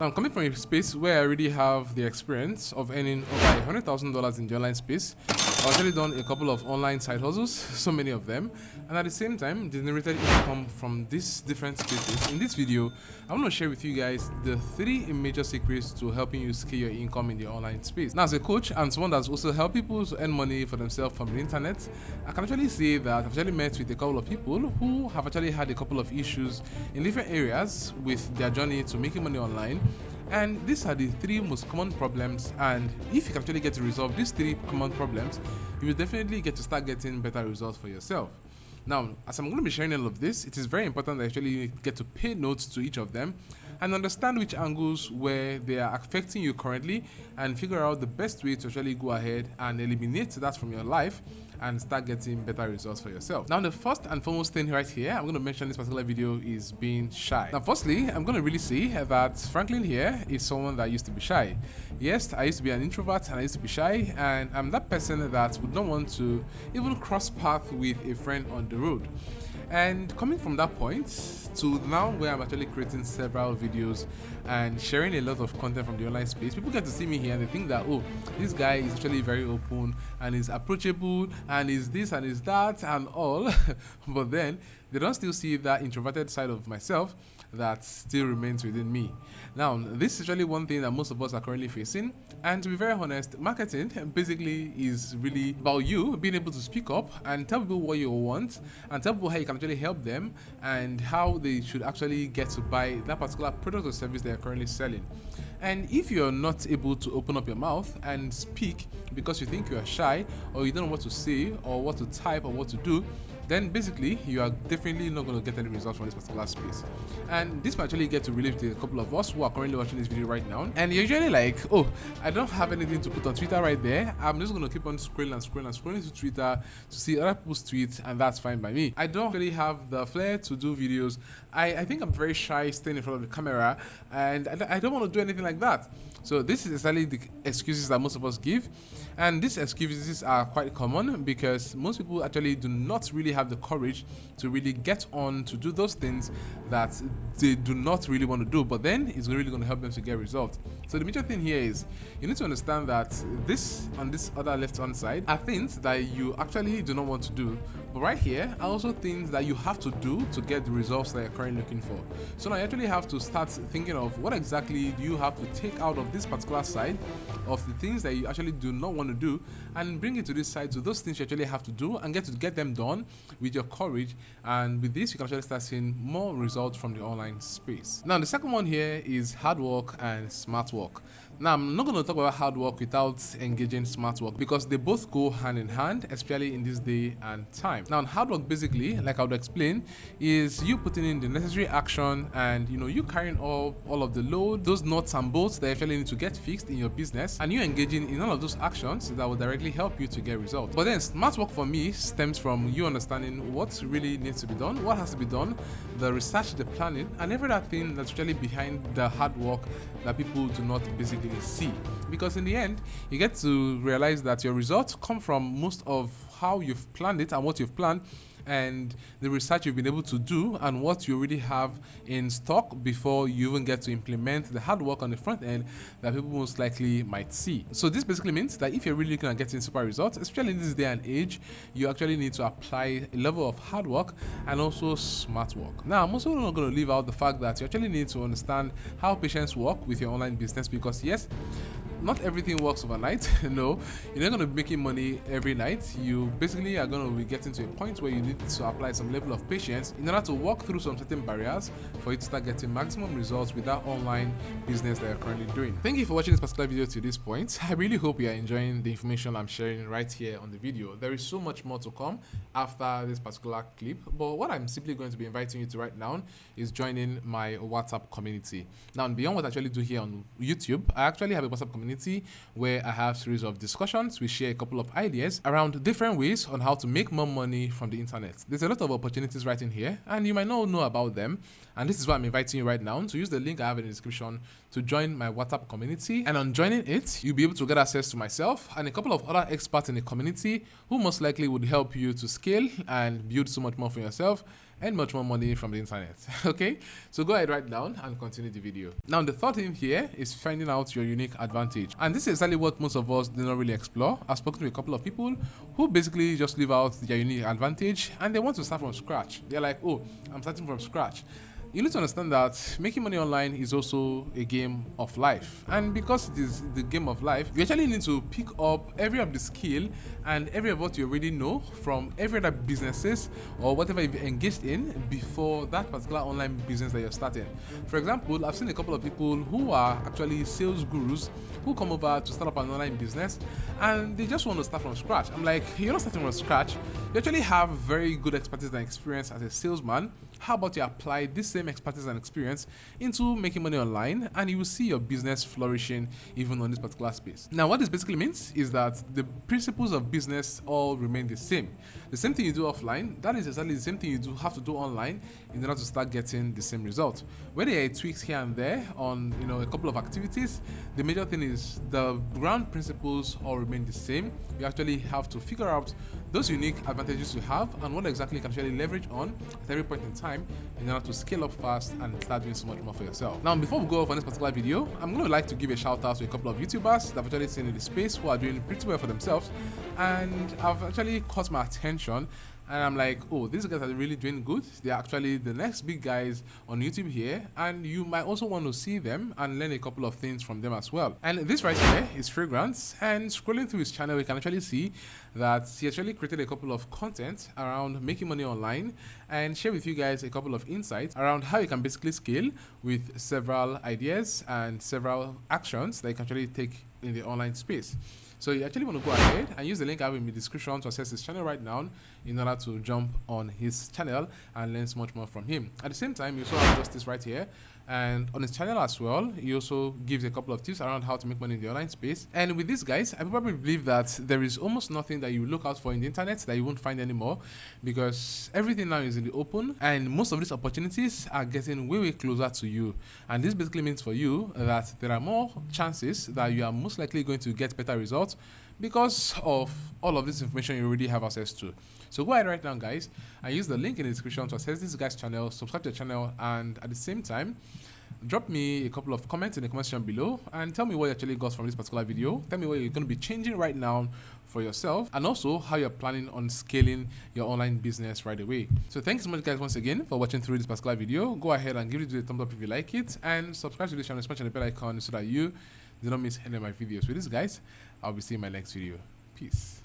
Now, I'm coming from a space where I already have the experience of earning over $100,000 in the online space. I've already done a couple of online side hustles, so many of them, and at the same time generated income from these different spaces. In this video, I want to share with you guys the 3 major secrets to helping you scale your income in the online space. Now, as a coach and someone that's also helped people to earn money for themselves from the internet, I can actually say that I've actually met with a couple of people who have actually had a couple of issues in different areas with their journey to making money online. And these are the 3 most common problems, and if you can actually get to resolve these 3 common problems, you will definitely get to start getting better results for yourself. Now, as I'm going to be sharing all of this, it is very important that actually you get to pay notes to each of them and understand which angles where they are affecting you currently and figure out the best way to actually go ahead and eliminate that from your life and start getting better results for yourself. Now, the first and foremost thing right here I'm going to mention in this particular video is being shy. Now, firstly, I'm going to really say that Franklin here is someone that used to be shy. Yes, I used to be an introvert and I used to be shy, and I'm that person that would not want to even cross path with a friend on the road. And coming from that point to now where I'm actually creating several videos and sharing a lot of content from the online space, people get to see me here and they think that, oh, this guy is actually very open and is approachable and is this and is that and all. But then they don't still see that introverted side of myself that still remains within me. Now, this is really one thing that most of us are currently facing, and to be very honest, marketing basically is really about you being able to speak up and tell people what you want and tell people how you can actually help them and how they should actually get to buy that particular product or service they are currently selling. And if you're not able to open up your mouth and speak because you think you are shy or you don't know what to say or what to type or what to do, then basically you are definitely not going to get any results from this particular space. And this might actually get to relate to a couple of us who are currently watching this video right now, and you're usually like, oh, I don't have anything to put on Twitter right there, I'm just going to keep on scrolling to Twitter to see other people's tweets, and that's fine by me. I don't really have the flair to do videos. I think I'm very shy staying in front of the camera, and I don't want to do anything like that. So this is exactly the excuses that most of us give, and these excuses are quite common because most people actually do not really have the courage to really get on to do those things that they do not really want to do, but then it's really going to help them to get results. So the major thing here is you need to understand that this on this other left hand side are things that you actually do not want to do, but right here are also things that you have to do to get the results that you're currently looking for. So now you actually have to start thinking of what exactly do you have to take out of this particular side of the things that you actually do not want to do and bring it to this side, so those things you actually have to do and get them done with your courage, and with this you can actually start seeing more results from the online space. Now, the second one here is hard work and smart work. Now, I'm not going to talk about hard work without engaging smart work because they both go hand in hand, especially in this day and time. Now, hard work basically, like I would explain, is you putting in the necessary action and you carrying all of the load, those nuts and bolts that actually need to get fixed in your business, and you engaging in all of those actions that will directly help you to get results. But then smart work for me stems from you understanding what really needs to be done, what has to be done, the research, the planning, and every other thing that's really behind the hard work that people do not basically see. Because in the end, you get to realize that your results come from most of how you've planned it and what you've planned, and the research you've been able to do and what you already have in stock before you even get to implement the hard work on the front end that people most likely might see. So this basically means that if you're really looking at getting super results, especially in this day and age, you actually need to apply a level of hard work and also smart work. Now, I'm also not going to leave out the fact that you actually need to understand how patience work with your online business, because yes, not everything works overnight. No, you're not going to be making money every night. You basically are going to be getting to a point where you need to apply some level of patience in order to walk through some certain barriers for you to start getting maximum results with that online business that you're currently doing. Thank you for watching this particular video to this point. I really hope you are enjoying the information I'm sharing right here on the video. There is so much more to come after this particular clip, but what I'm simply going to be inviting you to right now is joining my WhatsApp community. Now, beyond what I actually do here on YouTube, I actually have a WhatsApp community where I have a series of discussions. We share a couple of ideas around different ways on how to make more money from the internet. There's a lot of opportunities right in here, and you might not know about them. And this is why I'm inviting you right now to use the link I have in the description to join my WhatsApp community. And on joining it, you'll be able to get access to myself and a couple of other experts in the community who most likely would help you to scale and build so much more for yourself and much more money from the internet. Okay, so go ahead right down and continue the video. Now the third thing here is finding out your unique advantage, and this is exactly what most of us do not really explore. I've spoken to a couple of people who basically just leave out their unique advantage and they want to start from scratch. They're like, oh, I'm starting from scratch. You need to understand that making money online is also a game of life, and because it is the game of life, you actually need to pick up every of the skill and every of what you already know from every other businesses or whatever you've engaged in before that particular online business that you're starting. For example, I've seen a couple of people who are actually sales gurus who come over to start up an online business and they just want to start from scratch. I'm like, you're not starting from scratch. You actually have very good expertise and experience as a salesman. How about you apply this same expertise and experience into making money online, and you will see your business flourishing even on this particular space. Now, what this basically means is that the principles of business all remain the same. The same thing you do offline, that is exactly the same thing you do have to do online in order to start getting the same result. Whether there are tweaks here and there on a couple of activities, the major thing is the ground principles all remain the same. You actually have to figure out those unique advantages you have and what exactly you can actually leverage on at every point in time in order to scale up fast and start doing so much more for yourself. Now, before we go off on this particular video, I'm going to like to give a shout out to a couple of YouTubers that I've actually seen in the space who are doing pretty well for themselves, and I've actually caught my attention. And I'm like, oh, these guys are really doing good. They're actually the next big guys on YouTube here. And you might also want to see them and learn a couple of things from them as well. And this right here is Fragrance. And scrolling through his channel, we can actually see that he actually created a couple of content around making money online and share with you guys a couple of insights around how you can basically scale with several ideas and several actions that you can actually take in the online space. So you actually want to go ahead and use the link I have in the description to access his channel right now in order to jump on his channel and learn so much more from him. At the same time, you also have Justice right here, and on his channel as well, he also gives a couple of tips around how to make money in the online space. And with these guys, I probably believe that there is almost nothing that you look out for in the internet that you won't find anymore, because everything now is in the open and most of these opportunities are getting way closer to you. And this basically means for you that there are more chances that you are most likely going to get better results because of all of this information you already have access to. So go ahead right now, guys, and use the link in the description to access this guy's channel, subscribe to the channel, and at the same time, drop me a couple of comments in the comment section below and tell me what you actually got from this particular video. Tell me what you're going to be changing right now for yourself, and also how you're planning on scaling your online business right away. So thanks so much, guys, once again for watching through this particular video. Go ahead and give it a thumbs up if you like it, and subscribe to the channel, smash the bell icon so that you do not miss any of my videos. With this, guys, I'll be seeing you in my next video. Peace.